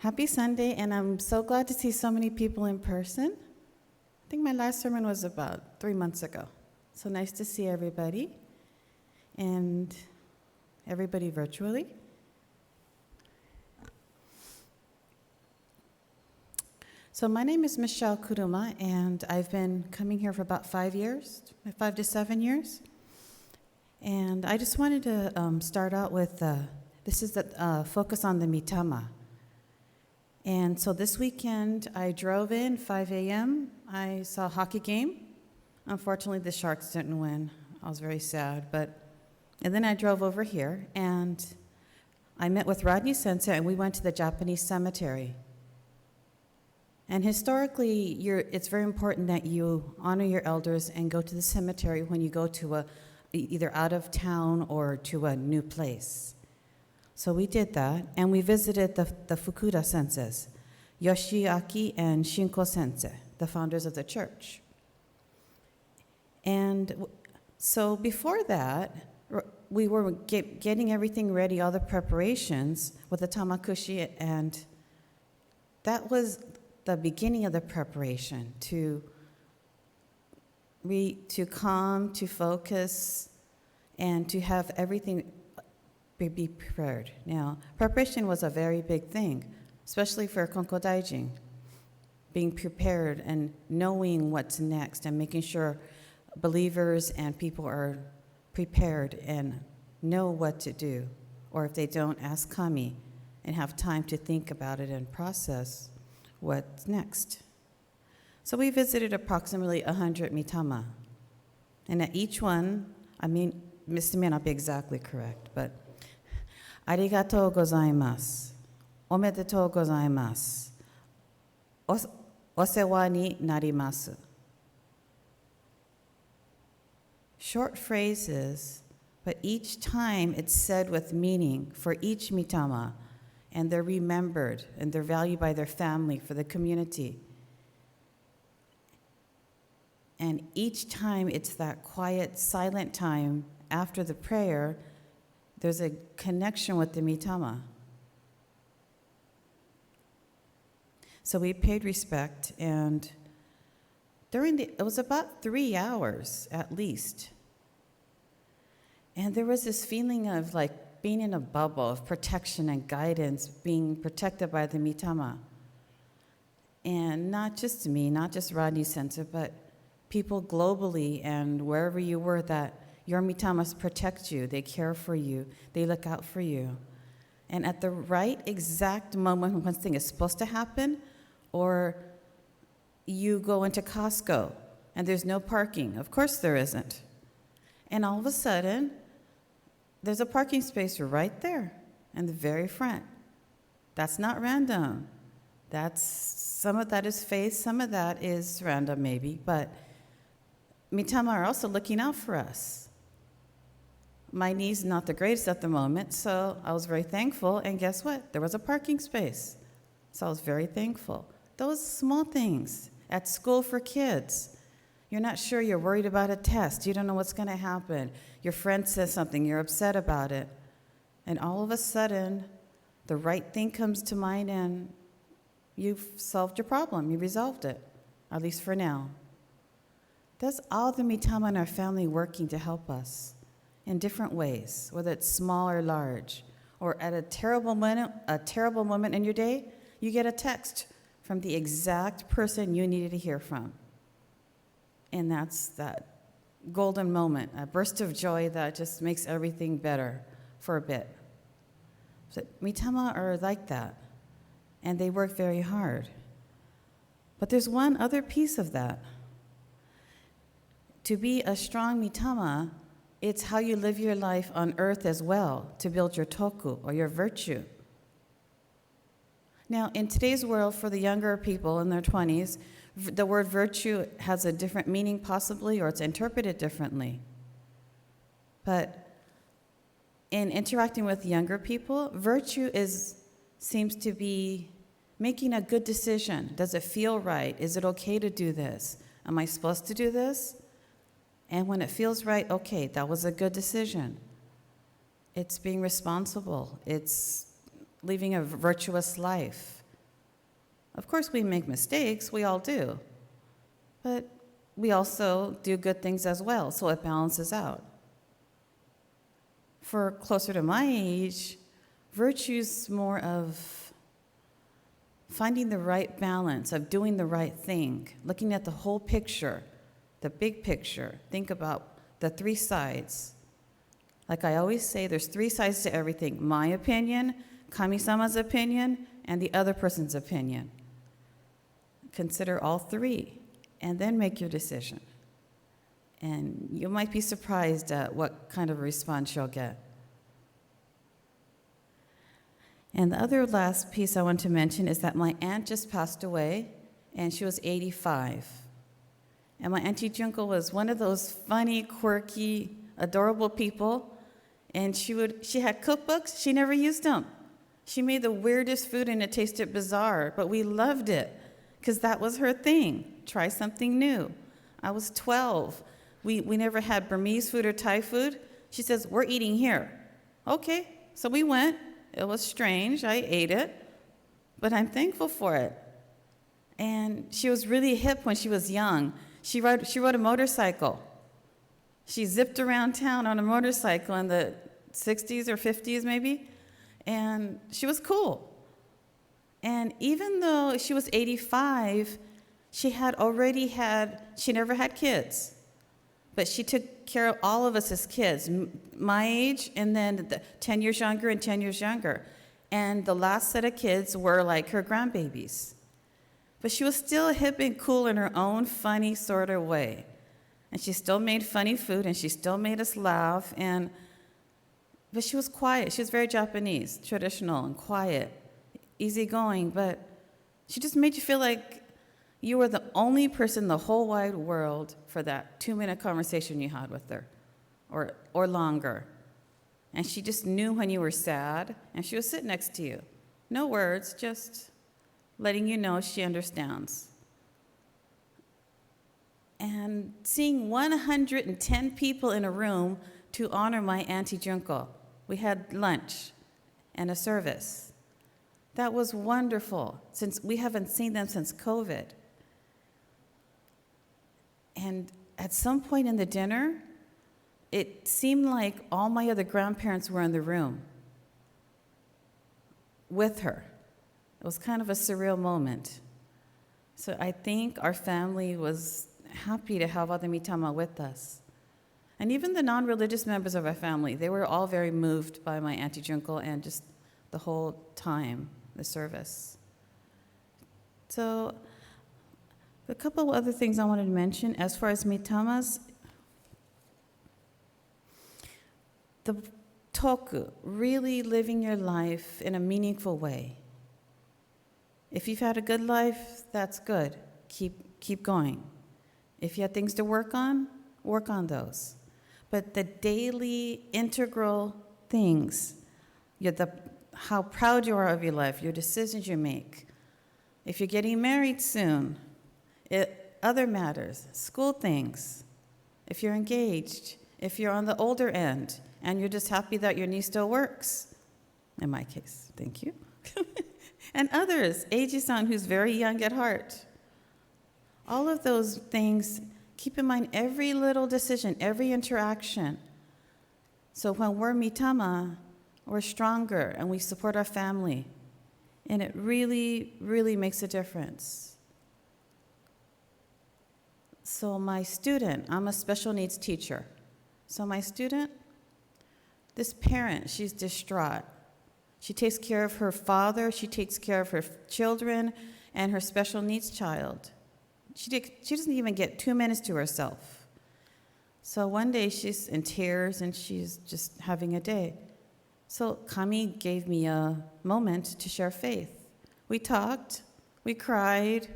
Happy Sunday, and I'm so glad to see so many people in person. I think my last sermon was about 3 months ago. So nice to see everybody, and everybody virtually. So my name is Michelle Kuruma, and I've been coming here for about 5 years, 5 to 7 years. And I just wanted to start out with, this is the focus on the mitama. And so this weekend, I drove in 5 a.m. I saw a hockey game. Unfortunately, the Sharks didn't win. I was very sad. And then I drove over here, and I met with Rodney Sensei, and we went to the Japanese cemetery. And historically, it's very important that you honor your elders and go to the cemetery when you go to either out of town or to a new place. So we did that, and we visited the Fukuda senseis, Yoshiaki and Shinko sensei, the founders of the church. And so before that, we were getting everything ready, all the preparations with the tamakushi, and that was the beginning of the preparation to calm, to focus, and to have everything be prepared. Now, preparation was a very big thing, especially for Konko Daijin, being prepared and knowing what's next and making sure believers and people are prepared and know what to do, or if they don't, ask Kami and have time to think about it and process what's next. So we visited approximately 100 mitama, and at each one, Mr. may not be exactly correct, but arigatou gozaimasu, omedetou gozaimasu, osewa ni narimasu. Short phrases, but each time it's said with meaning for each mitama, and they're remembered, and they're valued by their family, for the community. And each time it's that quiet, silent time after the prayer, there's a connection with the mitama. So we paid respect, and it was about 3 hours at least. And there was this feeling of like being in a bubble of protection and guidance, being protected by the mitama. And not just me, not just Rodney Center, but people globally and wherever you were, that your mitamas protect you, they care for you, they look out for you. And at the right exact moment when something is supposed to happen, or you go into Costco and there's no parking, of course there isn't. And all of a sudden, there's a parking space right there in the very front. That's not random. Some of that is faith, some of that is random maybe, but mitama are also looking out for us. My knee's not the greatest at the moment, so I was very thankful, and guess what? There was a parking space. So I was very thankful. Those small things at school for kids. You're not sure, you're worried about a test, you don't know what's going to happen. Your friend says something, you're upset about it. And all of a sudden, the right thing comes to mind, and you've solved your problem, you resolved it, at least for now. That's all the mitama in our family working to help us in different ways, whether it's small or large. Or at a terrible moment in your day, you get a text from the exact person you needed to hear from. And that's that golden moment, a burst of joy that just makes everything better for a bit. So mitama are like that, and they work very hard. But there's one other piece of that. To be a strong mitama, it's how you live your life on earth as well, to build your toku, or your virtue. Now, in today's world, for the younger people in their 20s, the word virtue has a different meaning possibly, or it's interpreted differently. But in interacting with younger people, virtue seems to be making a good decision. Does it feel right? Is it okay to do this? Am I supposed to do this? And when it feels right, okay, that was a good decision. It's being responsible. It's living a virtuous life. Of course, we make mistakes, we all do. But we also do good things as well, so it balances out. For closer to my age, virtue's more of finding the right balance, of doing the right thing, looking at the whole picture, the big picture. Think about the three sides. Like I always say, there's three sides to everything: my opinion, Kami-sama's opinion, and the other person's opinion. Consider all three, and then make your decision. And you might be surprised at what kind of response you'll get. And the other last piece I want to mention is that my aunt just passed away, and she was 85. And my Auntie Junko was one of those funny, quirky, adorable people, and she had cookbooks, she never used them. She made the weirdest food and it tasted bizarre, but we loved it because that was her thing. Try something new. I was 12. We never had Burmese food or Thai food. She says, we're eating here. Okay, so we went. It was strange. I ate it, but I'm thankful for it. And she was really hip when she was young. She rode a motorcycle. She zipped around town on a motorcycle in the 60s or 50s maybe, and she was cool. And even though she was 85, she never had kids, but she took care of all of us as kids, my age, and then 10 years younger and 10 years younger. And the last set of kids were like her grandbabies. But she was still hip and cool in her own funny sort of way. And she still made funny food, and she still made us laugh. But she was quiet. She was very Japanese, traditional and quiet, easygoing. But she just made you feel like you were the only person in the whole wide world for that 2-minute conversation you had with her, or longer. And she just knew when you were sad, and she would sit next to you. No words, just letting you know she understands. And seeing 110 people in a room to honor my Auntie Junko. We had lunch and a service. That was wonderful, since we haven't seen them since COVID. And at some point in the dinner, it seemed like all my other grandparents were in the room with her. It was kind of a surreal moment. So I think our family was happy to have other mitama with us. And even the non-religious members of our family, they were all very moved by my Auntie Junko and just the whole time, the service. So a couple of other things I wanted to mention as far as mitamas. The toku, really living your life in a meaningful way. If you've had a good life, that's good. Keep going. If you had things to work on those. But the daily integral things, how proud you are of your life, your decisions you make. If you're getting married soon, other matters, school things. If you're engaged, if you're on the older end, and you're just happy that your knee still works. In my case, thank you. And others, Eiji-san, who's very young at heart. All of those things, keep in mind every little decision, every interaction. So when we're mitama, we're stronger and we support our family. And it really, really makes a difference. So my student, I'm a special needs teacher. So my student, this parent, she's distraught. She takes care of her father, she takes care of her children, and her special needs child. She doesn't even get 2 minutes to herself. So one day she's in tears and she's just having a day. So Kami gave me a moment to share faith. We talked, we cried,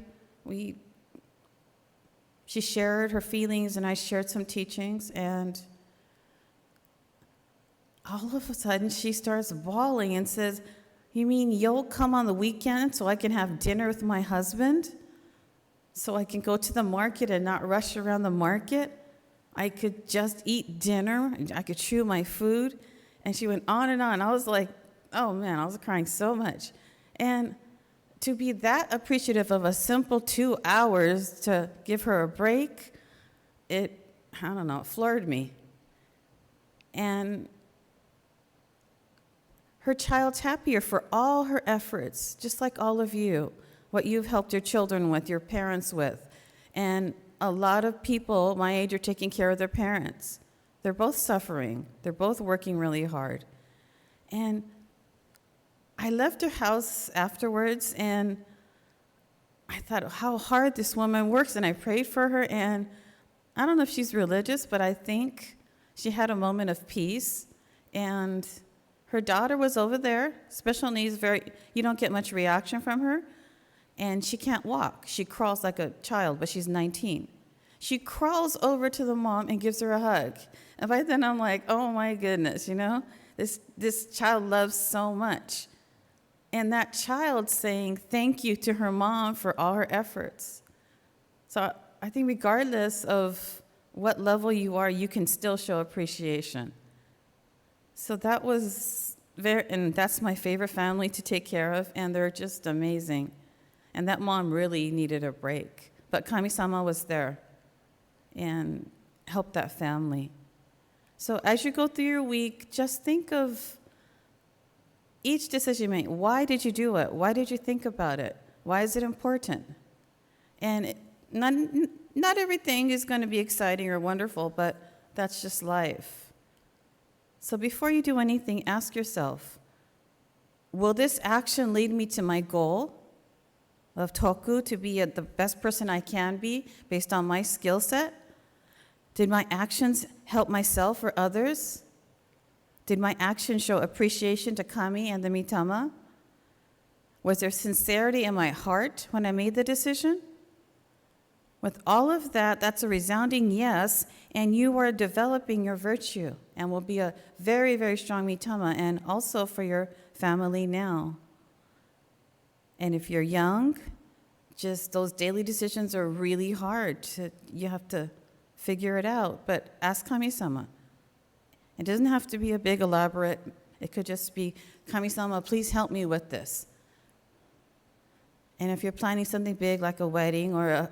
she shared her feelings and I shared some teachings, and all of a sudden she starts bawling and says, "You mean you'll come on the weekend so I can have dinner with my husband? So I can go to the market and not rush around the market? I could just eat dinner, I could chew my food." And she went on and on. I was like, oh man, I was crying so much. And to be that appreciative of a simple 2 hours to give her a break, I don't know, it floored me. And her child's happier for all her efforts, just like all of you, what you've helped your children with, your parents with. And a lot of people my age are taking care of their parents. They're both suffering. They're both working really hard. And I left her house afterwards, and I thought how hard this woman works, and I prayed for her, and I don't know if she's religious, but I think she had a moment of peace, and her daughter was over there, special needs, you don't get much reaction from her, and she can't walk. She crawls like a child, but she's 19. She crawls over to the mom and gives her a hug. And by then I'm like, oh my goodness, this child loves so much. And that child saying thank you to her mom for all her efforts. So I think regardless of what level you are, you can still show appreciation. So that was and that's my favorite family to take care of, and they're just amazing. And that mom really needed a break. But Kami-sama was there and helped that family. So as you go through your week, just think of each decision you make. Why did you do it? Why did you think about it? Why is it important? And not everything is going to be exciting or wonderful, but that's just life. So before you do anything, ask yourself, will this action lead me to my goal of toku, to be the best person I can be based on my skill set? Did my actions help myself or others? Did my actions show appreciation to Kami and the mitama? Was there sincerity in my heart when I made the decision? With all of that, that's a resounding yes, and you are developing your virtue and will be a very, very strong mitama, and also for your family now. And if you're young, just those daily decisions are really hard. You have to figure it out, but ask Kami-sama. It doesn't have to be a big, elaborate, it could just be, Kami-sama, please help me with this. And if you're planning something big like a wedding or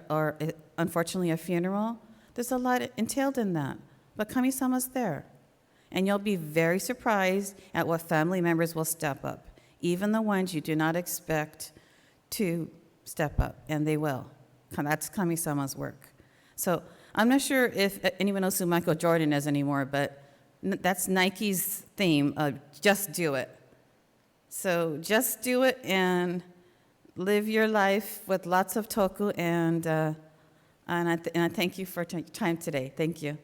unfortunately a funeral, there's a lot entailed in that. But Kami-sama's there. And you'll be very surprised at what family members will step up, even the ones you do not expect to step up, and they will. That's Kami-sama's work. So I'm not sure if anyone knows who Michael Jordan is anymore, but that's Nike's theme of just do it. So just do it and live your life with lots of toku, and I thank you for your time today. Thank you.